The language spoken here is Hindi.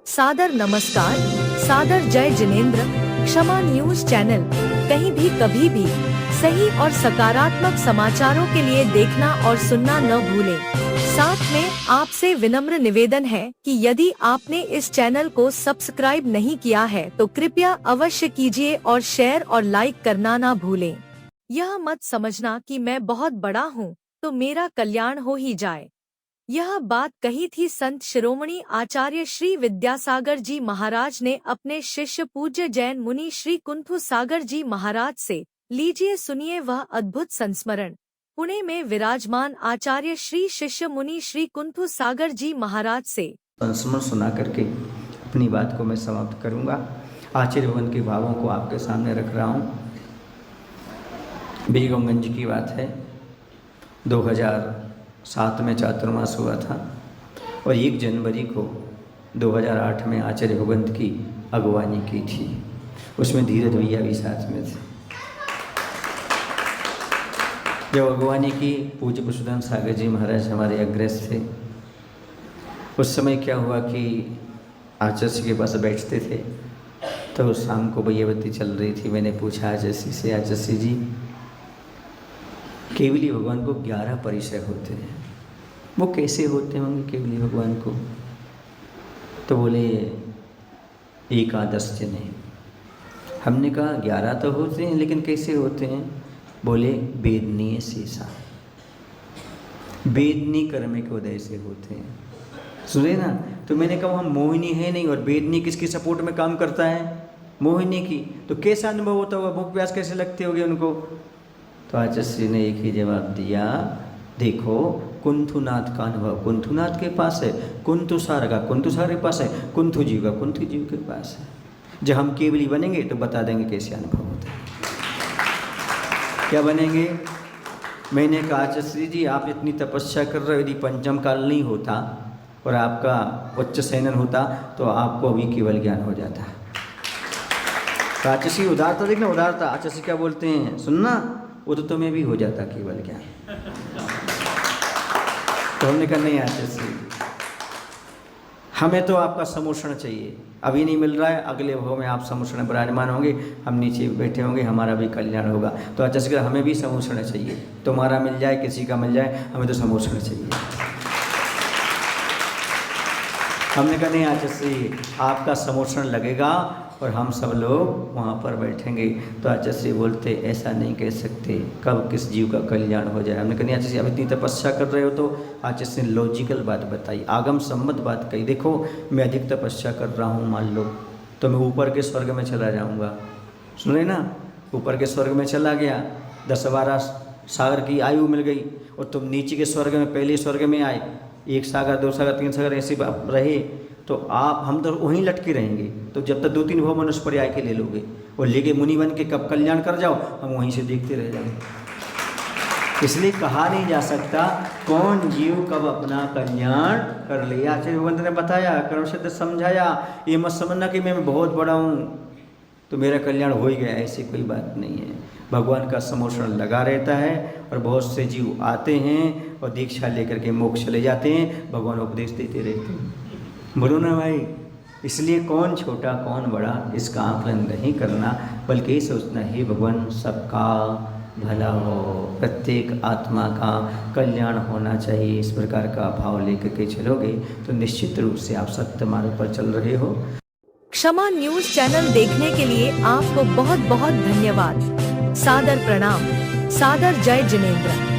सादर नमस्कार, सादर जय जिनेंद्र। क्षमा न्यूज चैनल कहीं भी कभी भी सही और सकारात्मक समाचारों के लिए देखना और सुनना न भूलें। साथ में आपसे विनम्र निवेदन है कि यदि आपने इस चैनल को सब्सक्राइब नहीं किया है तो कृपया अवश्य कीजिए और शेयर और लाइक करना ना भूलें। यह मत समझना कि मैं बहुत बड़ा हूँ तो मेरा कल्याण हो ही जाए। यह बात कही थी संत शिरोमणि आचार्य श्री विद्यासागर जी महाराज ने अपने शिष्य पूज्य जैन मुनि श्री कुंथु सागर जी महाराज से। लीजिए सुनिए वह अद्भुत संस्मरण। पुणे में विराजमान आचार्य श्री शिष्य मुनि श्री कुंथु सागर जी महाराज से संस्मरण सुना करके अपनी बात को मैं समाप्त करूंगा। आचार्य भगवान के भावों को आपके सामने रख रहा हूँ। बेगमगंज की बात है, 2007 में चातुर्मास हुआ था और 1 जनवरी को 2008 में आचार्य भगवंत की अगवानी की थी। उसमें धीरज भैया भी साथ में थे। जब अगवानी की पूज्य पुरुषोत्तम सागर जी महाराज हमारे अग्रज थे। उस समय क्या हुआ कि आचार्य के पास बैठते थे तो शाम को भैयावती चल रही थी। मैंने पूछा आचार्य से, आचार्य जी केवली भगवान को 11 परिचय होते हैं, वो कैसे होते होंगे केवली भगवान को? तो बोले एकादश जने। हमने कहा 11 तो होते हैं लेकिन कैसे होते हैं? बोले वेदनीय शेषा, वेदनी कर्म के उदय से होते हैं। सुने ना? तो मैंने कहा हम मोहिनी है नहीं और वेदनी किसकी सपोर्ट में काम करता है? मोहिनी की। तो कैसा अनुभव होता होगा, भूख प्यास कैसे लगते होंगे उनको? तो आचार्य ने एक ही जवाब दिया, देखो कुंथुनाथ का अनुभव कुंथुनाथ के पास है, कुंथुसार का कुंथुसार के पास है, कुंथु जीव का कुंथु जीव के पास है। जब हम केवली बनेंगे तो बता देंगे कैसे अनुभव होता है। क्या बनेंगे? मैंने कहा आचार्य जी आप इतनी तपस्या कर रहे हो, यदि पंचम काल नहीं होता और आपका उच्च सैनन होता तो आपको अभी केवल ज्ञान हो जाता। तो आचार्य उदारता देखना, उदारता। आचार्य क्या बोलते हैं सुनना, वो तो तुम्हें भी हो जाता केवल ज्ञान। तो हमने कहा नहीं आचार्य, हमें तो आपका समोषण चाहिए, अभी नहीं मिल रहा है, अगले भाव में आप समोषण विराजमान होंगे, हम नीचे बैठे होंगे, हमारा भी कल्याण होगा। तो आचार्य हमें भी समोषण चाहिए, तुम्हारा मिल जाए किसी का मिल जाए, हमें तो समोषण चाहिए। हमने कहा नहीं आचार्य आपका समोषण लगेगा और हम सब लोग वहाँ पर बैठेंगे। तो आचार्य बोलते ऐसा नहीं कह सकते, कब किस जीव का कल्याण हो जाए। हमने कहा नहीं आचार्य अब इतनी तपस्या कर रहे हो तो आचार्य ने लॉजिकल बात बताई, आगम सम्मत बात कही। देखो मैं अधिक तपस्या कर रहा हूँ, मान लो तो मैं ऊपर के स्वर्ग में चला जाऊँगा। सुने ना, ऊपर के स्वर्ग में चला गया, 10-12 सागर की आयु मिल गई और तुम नीचे के स्वर्ग में पहले स्वर्ग में आए, 1 सागर 2 सागर 3 सागर ऐसे रहे तो हम तो वहीं लटके रहेंगे। तो जब तक 2-3 भाव मनुष्य पर्याय के ले लोगे और लेके मुनि बन के कब कल्याण कर जाओ, हम वहीं से देखते रह जाएंगे। इसलिए कहा नहीं जा सकता कौन जीव कब अपना कल्याण कर ले। आचार्य भगवंत ने बताया, कर्म सिद्ध समझाया। ये मत समझना कि मैं बहुत बड़ा हूँ तो मेरा कल्याण हो ही गया, ऐसी कोई बात नहीं है। भगवान का समोषण लगा रहता है और बहुत से जीव आते हैं और दीक्षा लेकर के मोक्ष चले जाते हैं, भगवान उपदेश देते रहते हैं। बोलो ना भाई। इसलिए कौन छोटा कौन बड़ा इसका आकलन नहीं करना, बल्कि सोचना ही भगवान सबका भला हो, प्रत्येक आत्मा का कल्याण होना चाहिए। इस प्रकार का भाव लेकर के चलोगे तो निश्चित रूप से आप सत्य मार्ग पर चल रहे हो। क्षमा न्यूज चैनल देखने के लिए आपको बहुत बहुत धन्यवाद। सादर प्रणाम। सादर जय जिनेंद्र।